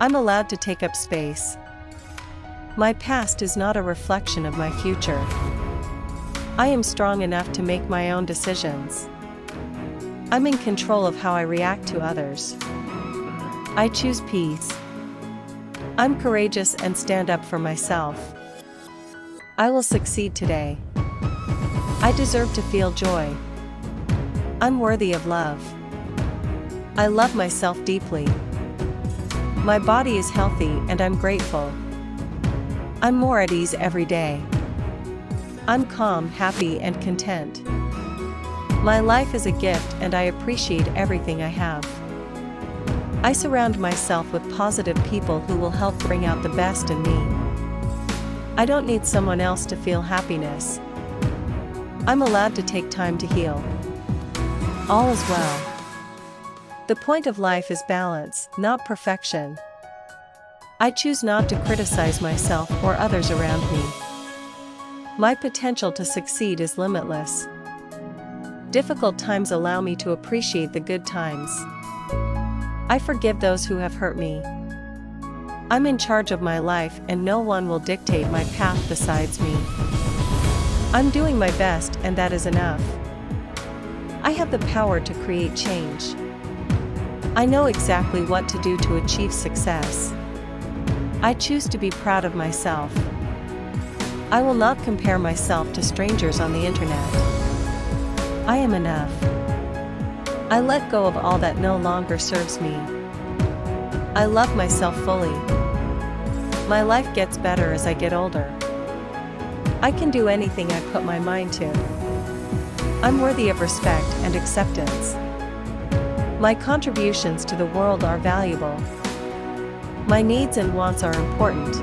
I'm allowed to take up space. My past is not a reflection of my future. I am strong enough to make my own decisions. I'm in control of how I react to others. I choose peace. I'm courageous and stand up for myself. I will succeed today. I deserve to feel joy. I'm worthy of love. I love myself deeply. My body is healthy and I'm grateful. I'm more at ease every day. I'm calm, happy, and content. My life is a gift and I appreciate everything I have. I surround myself with positive people who will help bring out the best in me. I don't need someone else to feel happiness. I'm allowed to take time to heal. All is well. The point of life is balance, not perfection. I choose not to criticize myself or others around me. My potential to succeed is limitless. Difficult times allow me to appreciate the good times. I forgive those who have hurt me. I'm in charge of my life and no one will dictate my path besides me. I'm doing my best and that is enough. I have the power to create change. I know exactly what to do to achieve success. I choose to be proud of myself. I will not compare myself to strangers on the internet. I am enough. I let go of all that no longer serves me. I love myself fully. My life gets better as I get older. I can do anything I put my mind to. I'm worthy of respect and acceptance. My contributions to the world are valuable. My needs and wants are important.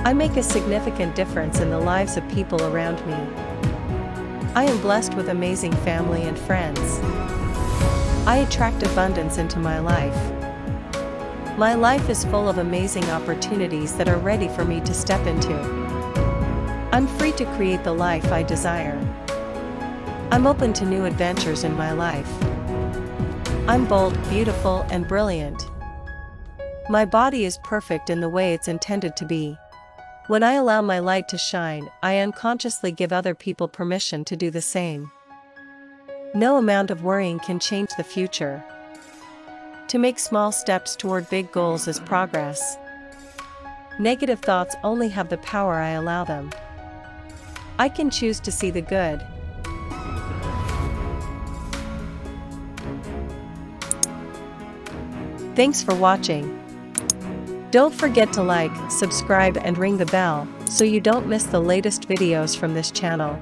I make a significant difference in the lives of people around me. I am blessed with amazing family and friends. I attract abundance into my life. My life is full of amazing opportunities that are ready for me to step into. I'm free to create the life I desire. I'm open to new adventures in my life. I'm bold, beautiful, and brilliant. My body is perfect in the way it's intended to be. When I allow my light to shine, I unconsciously give other people permission to do the same. No amount of worrying can change the future. To make small steps toward big goals is progress. Negative thoughts only have the power I allow them. I can choose to see the good. Thanks for watching. Don't forget to like, subscribe and ring the bell, so you don't miss the latest videos from this channel.